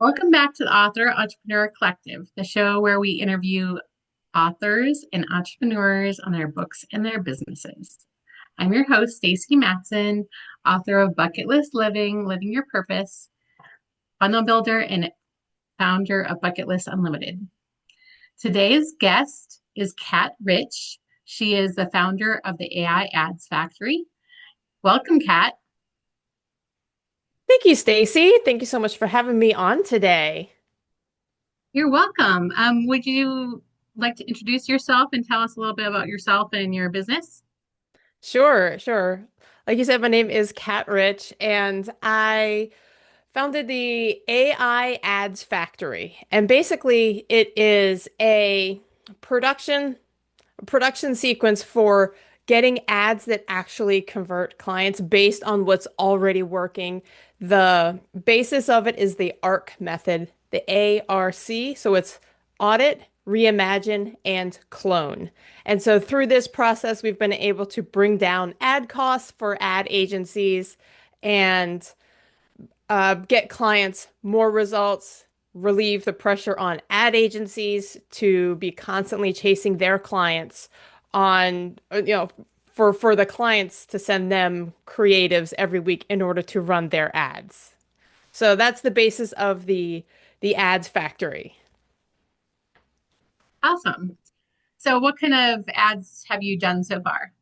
Welcome back to the Author Entrepreneur Collective, the show where we interview authors and entrepreneurs on their books and their businesses. I'm your host, Stacy Matson, author of Bucket List Living, Living Your Purpose, funnel builder, and founder of Bucket List Unlimited. Today's guest is Kat Rich. She is the founder of the AI Ads Factory. Welcome, Kat. Thank you, Stacy. Thank you so much for having me on today. You're welcome. Would you like to introduce yourself and tell us a little bit about yourself and your business? Sure. Like you said, my name is Kat Rich, and I founded the AI Ads Factory. And basically, it is a production production sequence for getting ads that actually convert clients based on what's already working. The basis of it is the ARC method, the ARC. So it's audit, reimagine, and clone. And so through this process, we've been able to bring down ad costs for ad agencies and get clients more results, relieve the pressure on ad agencies to be constantly chasing their clients on, for the clients to send them creatives every week in order to run their ads. So that's the basis of the ads factory. Awesome. So, what kind of ads have you done so far?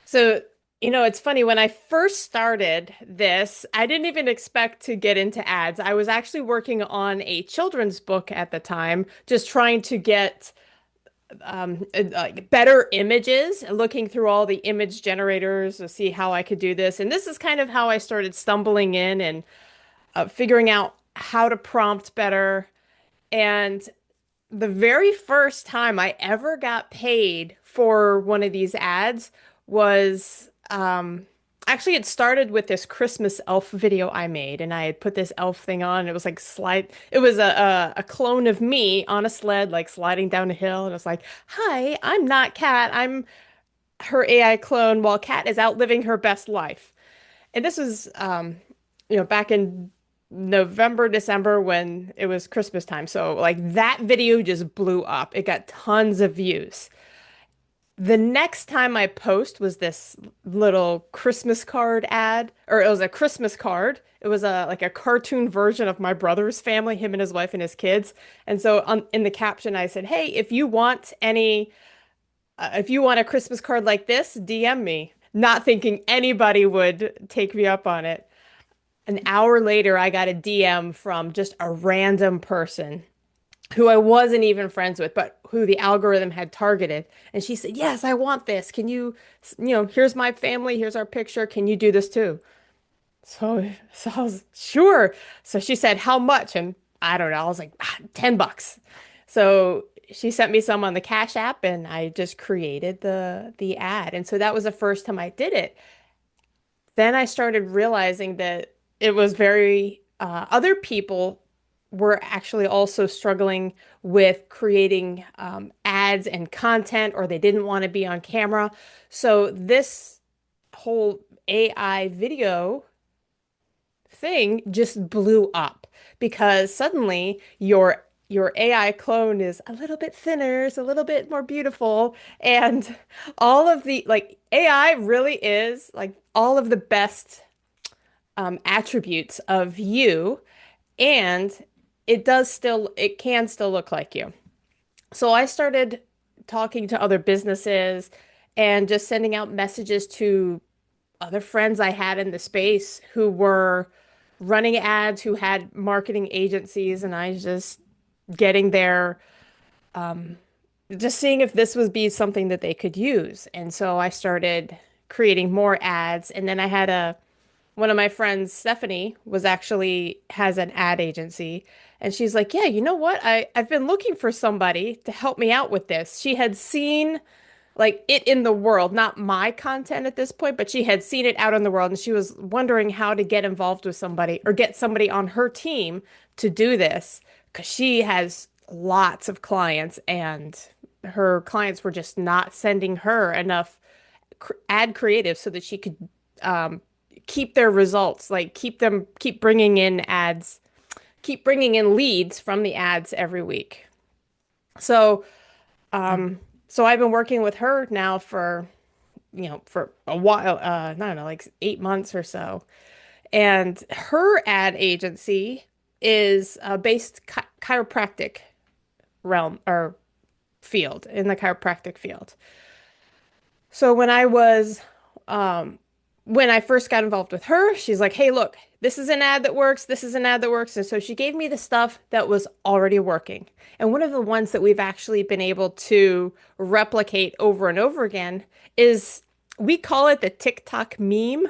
So, it's funny, when I first started this, I didn't even expect to get into ads. I was actually working on a children's book at the time, just trying to get like better images, looking through all the image generators to see how I could do this. And this is kind of how I started stumbling in and figuring out how to prompt better. And the very first time I ever got paid for one of these ads was actually it started with this Christmas elf video I made, and I had put this elf thing on, and it was like slide it was a clone of me on a sled like sliding down a hill, and it was like, "Hi, I'm not Kat. I'm her AI clone while Kat is out living her best life." And this was back in November, December when it was Christmas time. So like that video just blew up. It got tons of views. The next time I post was this little Christmas card ad, or it was a Christmas card. It was a like a cartoon version of my brother's family, him and his wife and his kids. And so in the caption, I said, "Hey, if you want a Christmas card like this, DM me." Not thinking anybody would take me up on it. An hour later, I got a DM from just a random person who I wasn't even friends with, but who the algorithm had targeted. And she said, "Yes, I want this. Can here's my family, here's our picture. Can you do this too?" So I was sure. So she said, "How much?" And I don't know. I was like, $10." So she sent me some on the Cash App, and I just created the ad. And so that was the first time I did it. Then I started realizing that it was very, other people were actually also struggling with creating ads and content, or they didn't want to be on camera. So this whole AI video thing just blew up because suddenly your AI clone is a little bit thinner, it's a little bit more beautiful, and all of the like AI really is like all of the best attributes of you, and it can still look like you. So I started talking to other businesses and just sending out messages to other friends I had in the space who were running ads, who had marketing agencies, and I just getting their just seeing if this would be something that they could use. And so I started creating more ads, and then I had a one of my friends, Stephanie, was actually has an ad agency. And she's like, "Yeah, you know what? I've been looking for somebody to help me out with this." She had seen like it in the world, not my content at this point, but she had seen it out in the world, and she was wondering how to get involved with somebody or get somebody on her team to do this because she has lots of clients, and her clients were just not sending her enough ad creative so that she could um, keep their results, like keep bringing in ads, keep bringing in leads from the ads every week. So, um, so I've been working with her now for, for a while, I don't know, like 8 months or so. And her ad agency is based chiropractic realm or field in the chiropractic field. So um, when I first got involved with her, she's like, "Hey, look, this is an ad that works. This is an ad that works." And so she gave me the stuff that was already working. And one of the ones that we've actually been able to replicate over and over again is we call it the TikTok meme.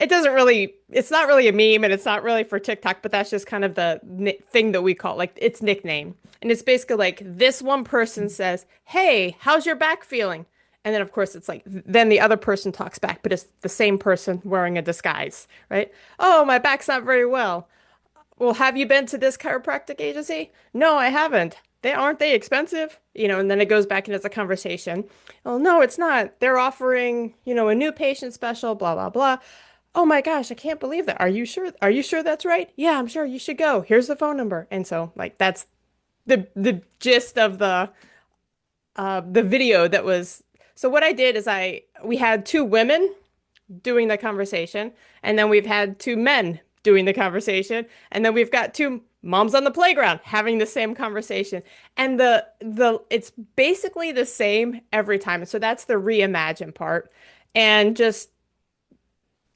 It's not really a meme and it's not really for TikTok, but that's just kind of the thing that we call like its nickname. And it's basically like this one person says, "Hey, how's your back feeling?" And then of course it's like then the other person talks back, but it's the same person wearing a disguise, right? "Oh, my back's not very well." "Well, have you been to this chiropractic agency?" "No, I haven't." Aren't they expensive?" And then it goes back and it's a conversation. "Oh, no, it's not. They're offering, a new patient special, blah, blah, blah." "Oh my gosh, I can't believe that. Are you sure? Are you sure that's right?" "Yeah, I'm sure. You should go. Here's the phone number." And so like that's the gist of the video that was. So what I did is we had two women doing the conversation, and then we've had two men doing the conversation, and then we've got two moms on the playground having the same conversation. And the it's basically the same every time. So that's the reimagine part. And just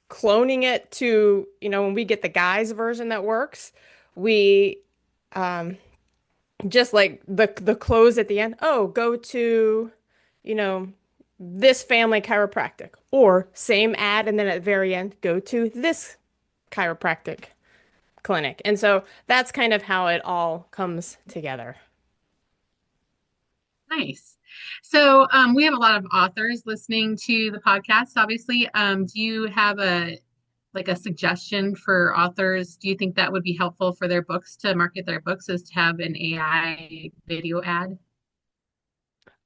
cloning it to, when we get the guys version that works, we um just like the close at the end, "Oh, go to, you know, this family chiropractic," or same ad and then at the very end, "Go to this chiropractic clinic." And so that's kind of how it all comes together. Nice. So we have a lot of authors listening to the podcast, obviously. Do you have a suggestion for authors? Do you think that would be helpful for their books to market their books is to have an AI video ad?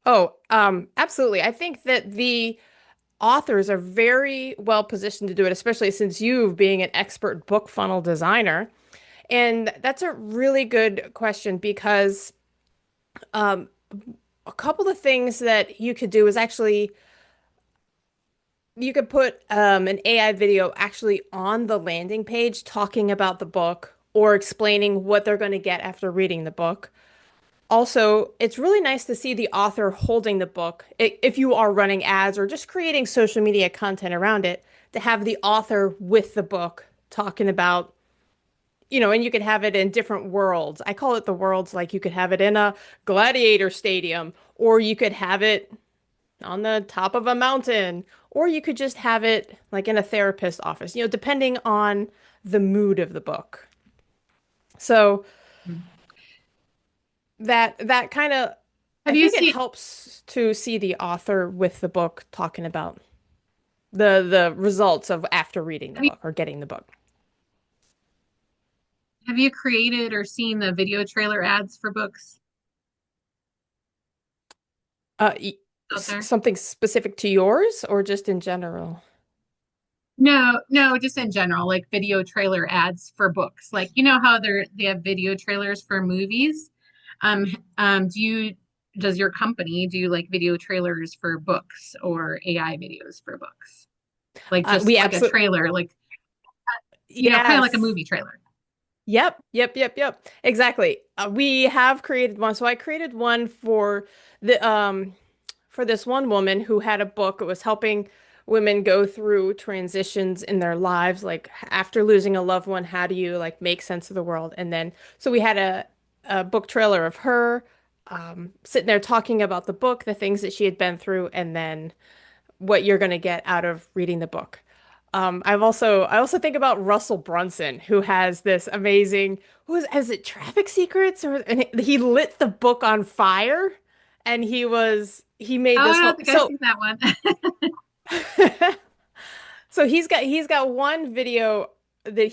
Oh, absolutely. I think that the authors are very well positioned to do it, especially since you being an expert book funnel designer. And that's a really good question because um, a couple of things that you could do is actually you could put an AI video actually on the landing page talking about the book or explaining what they're going to get after reading the book. Also, it's really nice to see the author holding the book. If you are running ads or just creating social media content around it, to have the author with the book talking about, and you could have it in different worlds. I call it the worlds, like you could have it in a gladiator stadium, or you could have it on the top of a mountain, or you could just have it like in a therapist's office, depending on the mood of the book. So that kind of, I Have you think it seen helps to see the author with the book talking about the results of after reading the have you book or getting the book. have you created or seen the video trailer ads for books Uh, y- out there? Something specific to yours or just in general? No, no, just in general, like video trailer ads for books. Like you know how they have video trailers for movies? Um, does your company do like video trailers for books or AI videos for books? Like just We like a absolutely, trailer, like kind of like a yes. movie trailer. Yep. Exactly. We have created one. So I created one the for this one woman who had a book. It was helping women go through transitions in their lives, like after losing a loved one, how do you like make sense of the world? And then so we had a book trailer of her sitting there talking about the book, the things that she had been through, and then what you're going to get out of reading the book. I also think about Russell Brunson, who has this amazing, is it Traffic Secrets? And he lit the book on fire and he made Oh, this I don't whole, think I've so, seen that one. so he's got one video that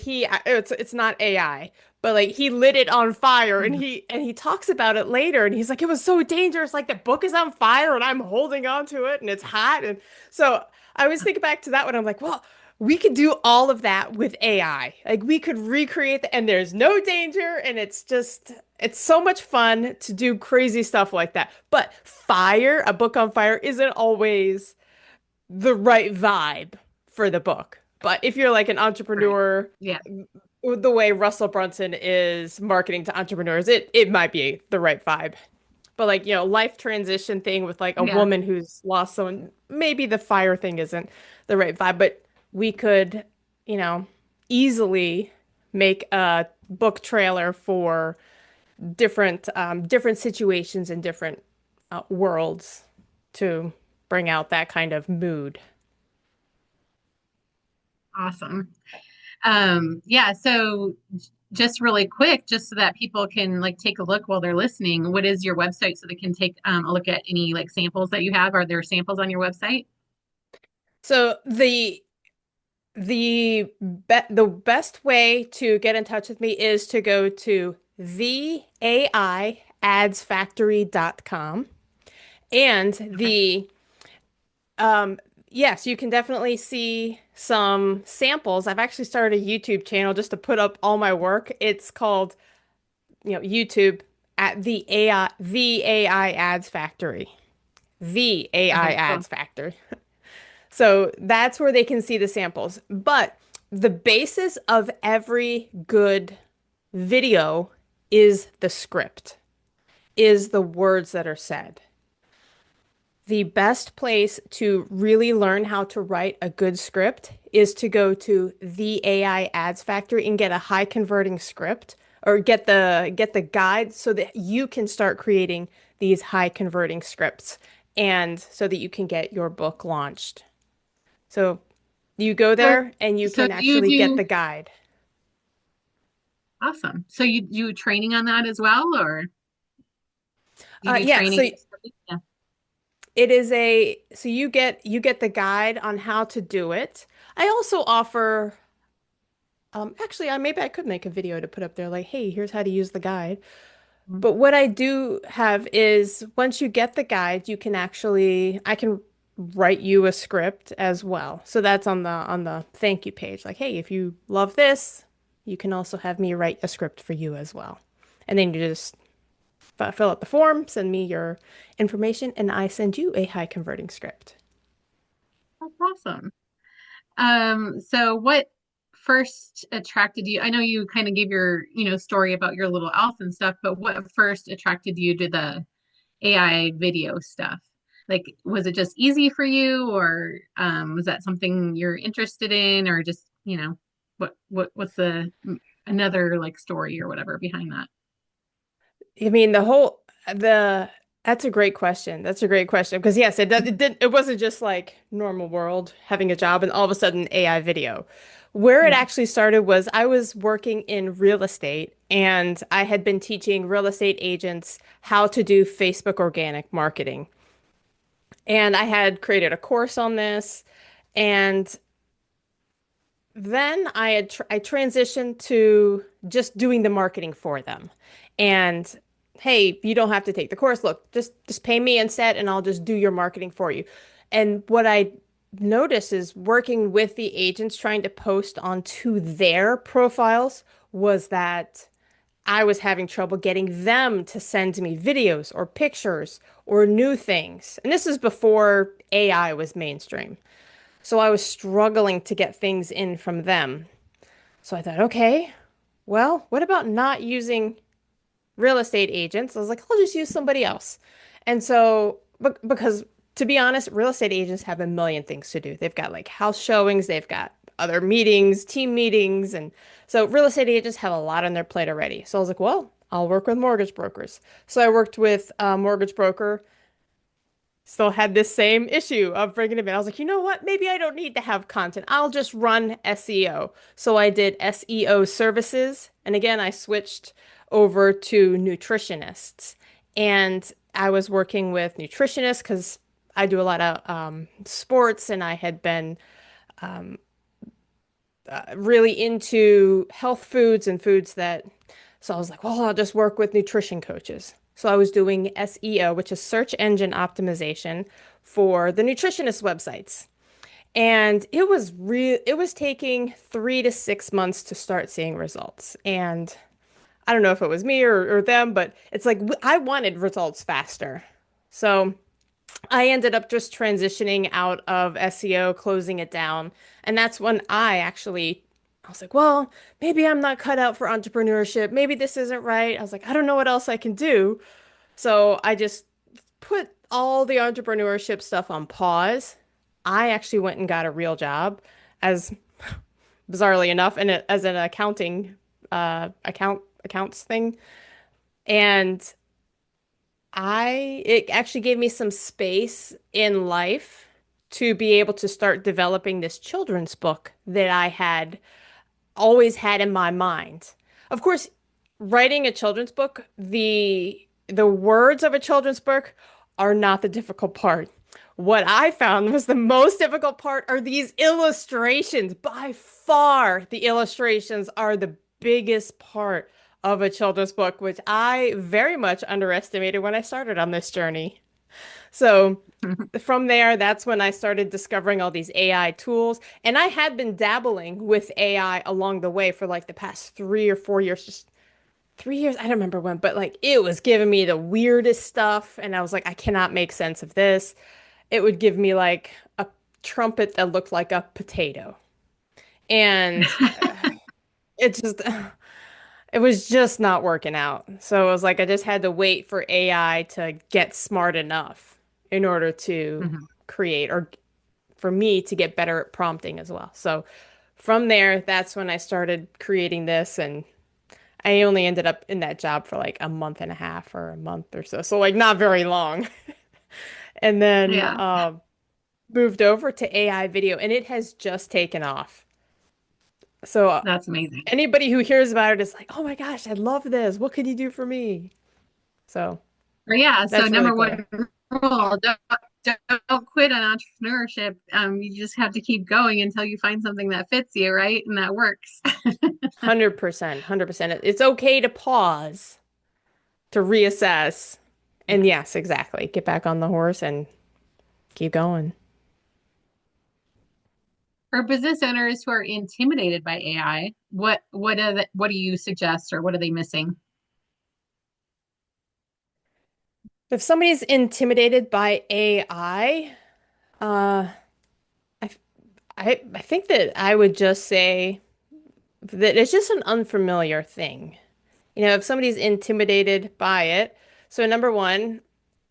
it's not AI, but like he lit it on fire and he talks about it later and he's like, it was so dangerous. Like the book is on fire and I'm holding on to it and it's hot. And so I always think back to that one. I'm like, well, we could do all of that with AI. Like we could recreate the, and there's no danger, and it's so much fun to do crazy stuff like that. But fire, a book on fire isn't always the right vibe for the book. But if you're like an Right. entrepreneur, Yeah. the way Russell Brunson is marketing to entrepreneurs, it might be the right vibe. But like, life transition thing with like a Yeah. woman who's lost someone, maybe the fire thing isn't the right vibe, but we could, you know, easily make a book trailer for different situations and different worlds to bring out that kind of mood. Awesome. Yeah, so just really quick, just so that people can like take a look while they're listening, what is your website so they can take a look at any like samples that you have? Are there samples on your website? So the best way to get in touch with me is to go to theaiadsfactory.com. And Okay. um yes, you can definitely see some samples. I've actually started a YouTube channel just to put up all my work. It's called, YouTube at the AI Ads Factory. The AI Okay, cool. Ads Factory. So that's where they can see the samples. But the basis of every good video is the script, is the words that are said. The best place to really learn how to write a good script is to go to the AI Ads Factory and get a high converting script or get the guide so that you can start creating these high converting scripts and so that you can get your book launched. So you go So, there and you so can do you actually get do the guide. awesome. So you do training on that as well, or you do Yeah, training? so Yeah. it is a so you get the guide on how to do it. I also offer actually maybe I could make a video to put up there like, hey, here's how to use the guide. Mhm. But what I do have is once you get the guide, I can write you a script as well. So that's on the thank you page. Like, hey, if you love this, you can also have me write a script for you as well. And then you just fill out the form, send me your information, and I send you a high converting script. That's awesome. So what first attracted you? I know you kind of gave your, story about your little elf and stuff, but what first attracted you to the AI video stuff? Like, was it just easy for you, or was that something you're interested in, or just, what's the another like story or whatever behind that? I mean, the that's a great question. That's a great question because yes, it wasn't just like normal world having a job and all of a sudden AI video. Where it Yeah. actually started was I was working in real estate and I had been teaching real estate agents how to do Facebook organic marketing. And I had created a course on this and then I transitioned to just doing the marketing for them. And hey, you don't have to take the course. Look, just pay me instead and I'll just do your marketing for you. And what I noticed is working with the agents trying to post onto their profiles was that I was having trouble getting them to send me videos or pictures or new things. And this is before AI was mainstream. So I was struggling to get things in from them. So I thought, okay, well, what about not using real estate agents? I was like, I'll just use somebody else. And so, because to be honest, real estate agents have a million things to do. They've got like house showings, they've got other meetings, team meetings. And so real estate agents have a lot on their plate already. So I was like, well, I'll work with mortgage brokers. So I worked with a mortgage broker still had this same issue of bringing it in. I was like, you know what? Maybe I don't need to have content. I'll just run SEO. So I did SEO services. And again, I switched over to nutritionists. And I was working with nutritionists because I do a lot of sports and I had been really into health foods and foods that, so I was like, well, I'll just work with nutrition coaches. So I was doing SEO, which is search engine optimization for the nutritionist websites. And it was taking 3 to 6 months to start seeing results. And I don't know if it was me or them, but it's like I wanted results faster. So I ended up just transitioning out of SEO, closing it down. And that's when I was like, well, maybe I'm not cut out for entrepreneurship. Maybe this isn't right. I was like, I don't know what else I can do. So I just put all the entrepreneurship stuff on pause. I actually went and got a real job as bizarrely enough, and as an accounting accounts thing. And it actually gave me some space in life to be able to start developing this children's book that I had always had in my mind. Of course, writing a children's book, the words of a children's book are not the difficult part. What I found was the most difficult part are these illustrations. By far, the illustrations are the biggest part of a children's book, which I very much underestimated when I started on this journey. So from there, that's when I started discovering all these AI tools. And I had been dabbling with AI along the way for like the past 3 or 4 years, just 3 years. I don't remember when, but like it was giving me the weirdest stuff. And I was like, I cannot make sense of this. It would give me like a trumpet that looked like a potato. And it just, it was just not working out. So it was like I just had to wait for AI to get smart enough in order to Mhm. create or for me to get better at prompting as well. So from there, that's when I started creating this, and I only ended up in that job for like a month and a half or a month or so. So like not very long. And then Yeah, moved over to AI video, and it has just taken off. So that's amazing. anybody who hears about it is like, "Oh my gosh, I love this. What could you do for me?" So But yeah, so that's really number cool. one rule, don't quit on entrepreneurship. You just have to keep going until you find something that fits you, right? And that works. 100%, 100%. It's okay to pause, to reassess. And Yes. yes, exactly. Get back on the horse and keep going. For business owners who are intimidated by AI, what do you suggest or what are they missing? If somebody's intimidated by AI, uh, I, I think that I would just say that it's just an unfamiliar thing. You know, if somebody's intimidated by it, so number one,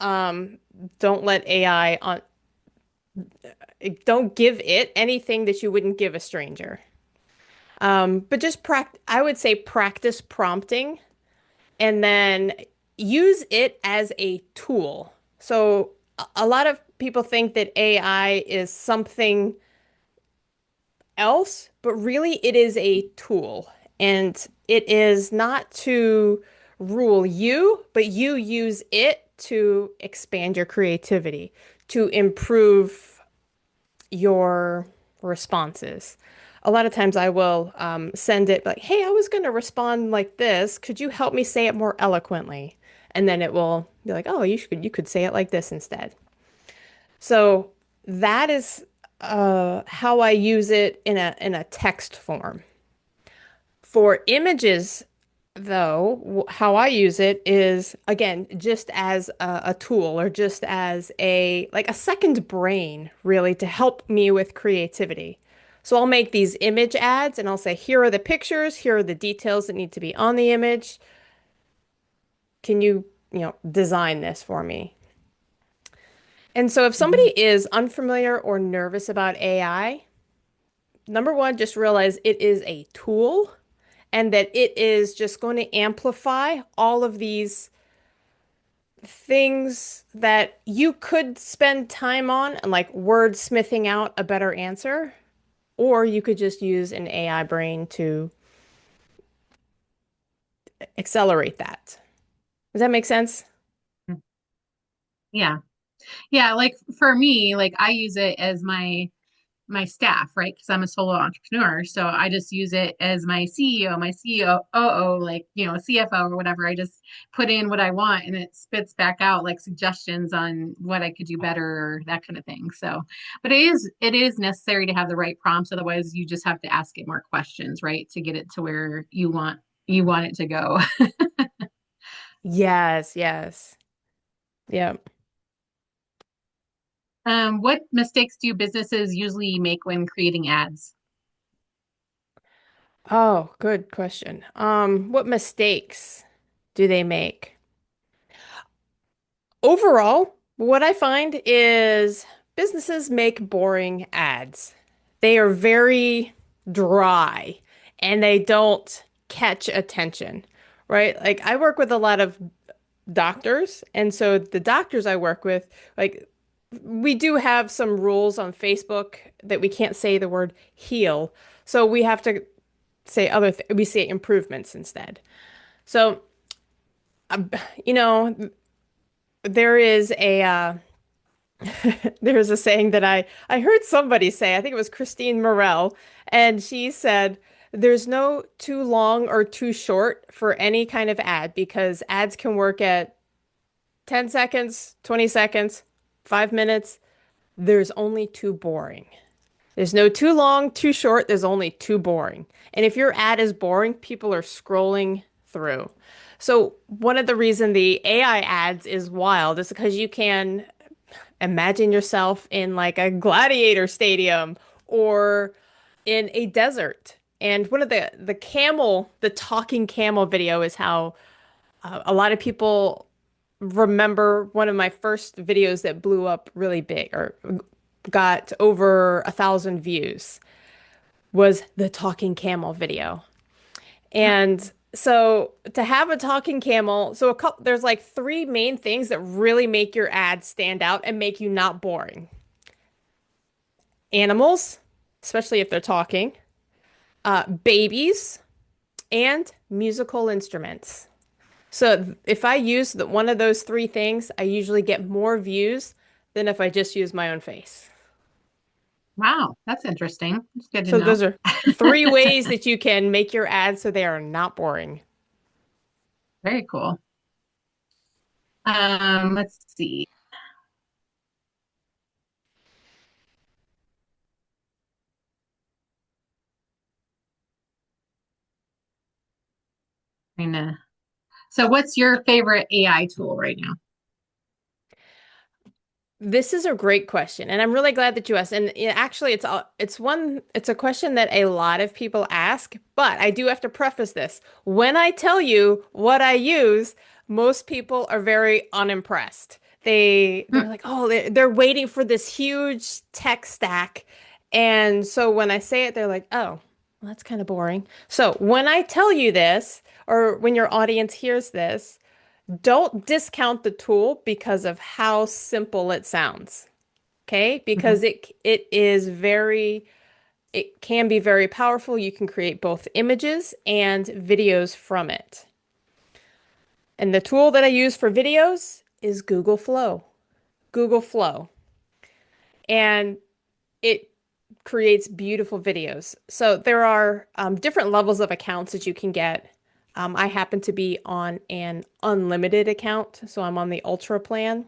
um, don't let AI on, don't give it anything that you wouldn't give a stranger. But just I would say practice prompting and then use it as a tool. So a lot of people think that AI is something else, but really it is a tool. And it is not to rule you, but you use it to expand your creativity, to improve your responses. A lot of times I will send it like, hey, I was going to respond like this. Could you help me say it more eloquently? And then it will be like, oh, you could say it like this instead. So that is how I use it in a text form. For images, though, how I use it is again just as a tool or just as a like a second brain, really, to help me with creativity. So I'll make these image ads and I'll say, here are the pictures, here are the details that need to be on the image. Can you design this for me? And so if somebody Mhm. is unfamiliar or nervous about AI, number one, just realize it is a tool and that it is just going to amplify all of these things that you could spend time on and like wordsmithing out a better answer, or you could just use an AI brain to accelerate that. Does that make sense? Yeah. Yeah, like for me, like I use it as my my staff, right? Because I'm a solo entrepreneur. So I just use it as my CEO, my COO, like, CFO or whatever. I just put in what I want and it spits back out like suggestions on what I could do better or that kind of thing. So, but it is necessary to have the right prompts. Otherwise, you just have to ask it more questions, right? To get it to where you want it to go. Yes, yes. Yeah. What mistakes do businesses usually make when creating ads? Oh, good question. What mistakes do they make? Overall, what I find is businesses make boring ads. They are very dry and they don't catch attention, right? Like I work with a lot of doctors, and so the doctors I work with, like we do have some rules on Facebook that we can't say the word heal. So we have to say we say improvements instead. So, um, you know, there is a there's a saying that I heard somebody say, I think it was Christine Morel, and she said, "There's no too long or too short for any kind of ad because ads can work at 10 seconds, 20 seconds, 5 minutes. There's only too boring." There's no too long, too short. There's only too boring. And if your ad is boring, people are scrolling through. So one of the reason the AI ads is wild is because you can imagine yourself in like a gladiator stadium or in a desert. And one of the talking camel video is how a lot of people remember one of my first videos that blew up really big or got over 1,000 views was the talking camel video. And so to have a talking camel, so there's like three main things that really make your ad stand out and make you not boring. Animals, especially if they're talking, babies, and musical instruments. So if I use one of those three things, I usually get more views than if I just use my own face. Wow, that's interesting. It's good to So know. those are three ways that you can make your ads so they are not boring. Very cool. Let's see. Kinda. So what's your favorite AI tool right now? This is a great question, and I'm really glad that you asked. And actually, it's a question that a lot of people ask, but I do have to preface this. When I tell you what I use, most people are very unimpressed. They're Hmm, like, "Oh, they're waiting for this huge tech stack." And so when I say it, they're like, "Oh, well, that's kind of boring." So when I tell you this, or when your audience hears this, don't discount the tool because of how simple it sounds. Okay? mhm. Because it can be very powerful. You can create both images and videos from it. And the tool that I use for videos is Google Flow. Google Flow. And it creates beautiful videos. So there are different levels of accounts that you can get. I happen to be on an unlimited account, so I'm on the Ultra plan.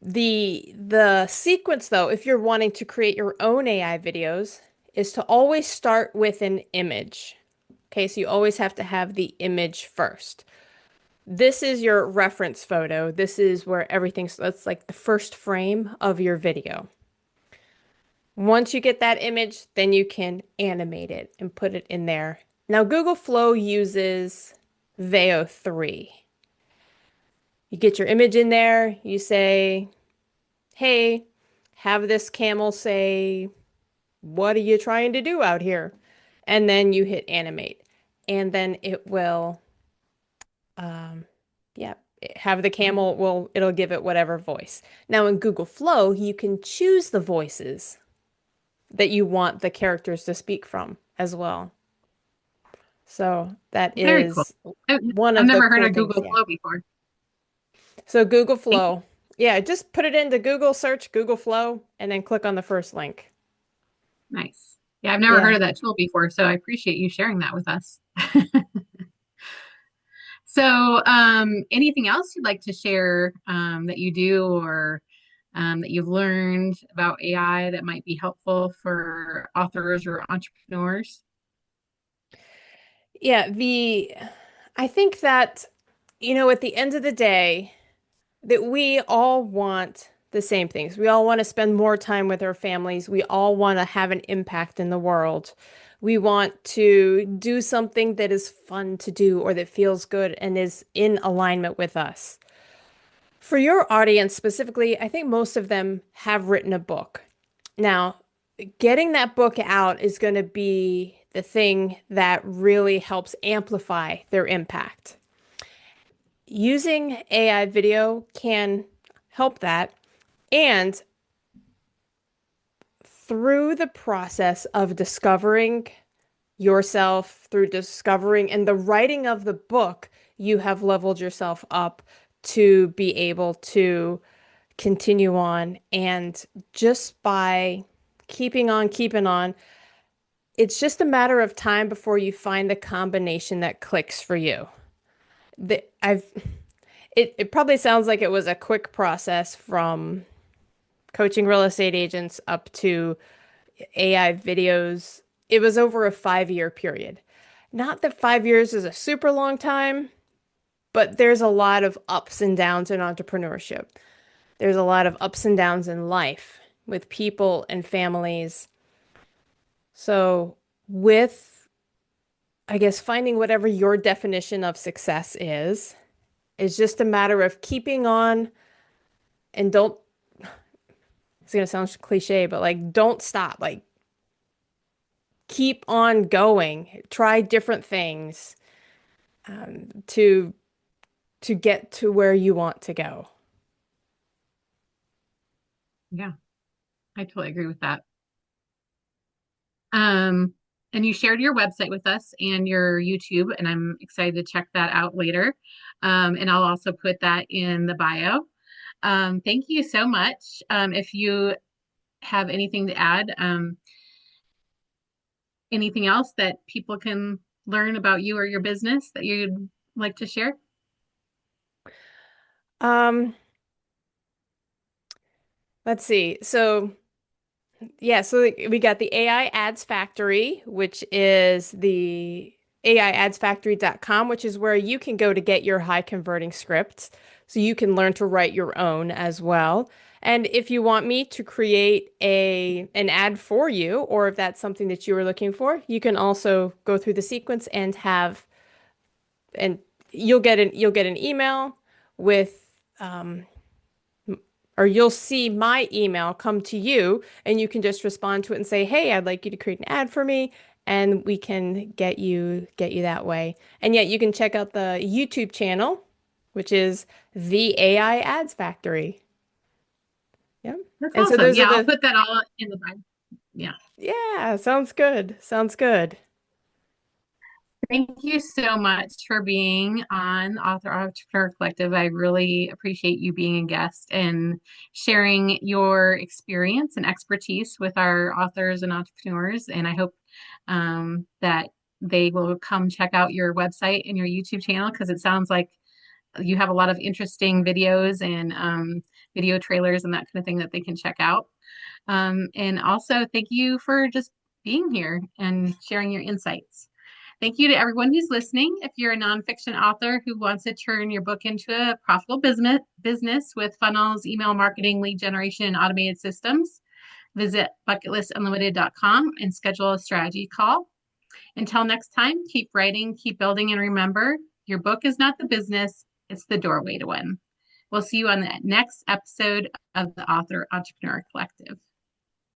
The sequence though, if you're wanting to create your own AI videos, is to always start with an image. Okay, so you always have to have the image first. This is your reference photo. This is where that's like the first frame of your video. Once you get that image, then you can animate it and put it in there. Now, Google Flow uses Veo 3. You get your image in there, you say, hey, have this camel say, what are you trying to do out here? And then you hit animate. And then it will, um, yeah, have the camel, it'll give it whatever voice. Now in Google Flow, you can choose the voices that you want the characters to speak from as well. So that Very cool. is I've, one I've of the never heard cool of things. Google Yeah. Flow before. So Google Thank you. Flow. Yeah, just put it into Google search, Google Flow, and then click on the first link. Nice. Yeah, I've never heard Yeah. of that tool before, so I appreciate you sharing that with us. So, anything else you'd like to share that you do or that you've learned about AI that might be helpful for authors or entrepreneurs? Yeah, I think that, at the end of the day, that we all want the same things. We all want to spend more time with our families. We all want to have an impact in the world. We want to do something that is fun to do or that feels good and is in alignment with us. For your audience specifically, I think most of them have written a book. Now, getting that book out is going to be the thing that really helps amplify their impact. Using AI video can help that. And through the process of discovering yourself, through discovering and the writing of the book, you have leveled yourself up to be able to continue on. And just by keeping on, it's just a matter of time before you find the combination that clicks for you. The, I've it probably sounds like it was a quick process from coaching real estate agents up to AI videos. It was over a 5 year period. Not that 5 years is a super long time, but there's a lot of ups and downs in entrepreneurship. There's a lot of ups and downs in life with people and families. So, with, I guess, finding whatever your definition of success is just a matter of keeping on and don't, it's going to sound cliche, but like, don't stop. Like, keep on going. Try different things to get to where you want to go. Yeah, I totally agree with that. Um, and you shared your website with us and your YouTube, and I'm excited to check that out later. And I'll also put that in the bio. Thank you so much. If you have anything to add, anything else that people can learn about you or your business that you'd like to share? Um, let's see. So, yeah, so we got the AI Ads Factory, which is the AIadsfactory.com, which is where you can go to get your high converting scripts. So you can learn to write your own as well. And if you want me to create an ad for you, or if that's something that you were looking for, you can also go through the sequence and have and you'll get an email with or you'll see my email come to you and you can just respond to it and say, "Hey, I'd like you to create an ad for me." And we can get you that way. And yet you can check out the YouTube channel, which is the AI Ads Factory. Yeah. That's And so awesome. those are Yeah, I'll the put that all in the bio. Yeah. yeah, sounds good. Sounds good. Thank you so much for being on Author Entrepreneur Collective. I really appreciate you being a guest and sharing your experience and expertise with our authors and entrepreneurs. And I hope that they will come check out your website and your YouTube channel because it sounds like you have a lot of interesting videos and video trailers and that kind of thing that they can check out. And also, thank you for just being here and sharing your insights. Thank you to everyone who's listening. If you're a nonfiction author who wants to turn your book into a profitable business with funnels, email marketing, lead generation, and automated systems, visit bucketlist.unlimited.com and schedule a strategy call. Until next time, keep writing, keep building, and remember, your book is not the business, it's the doorway to win. We'll see you on the next episode of the Author Entrepreneur Collective.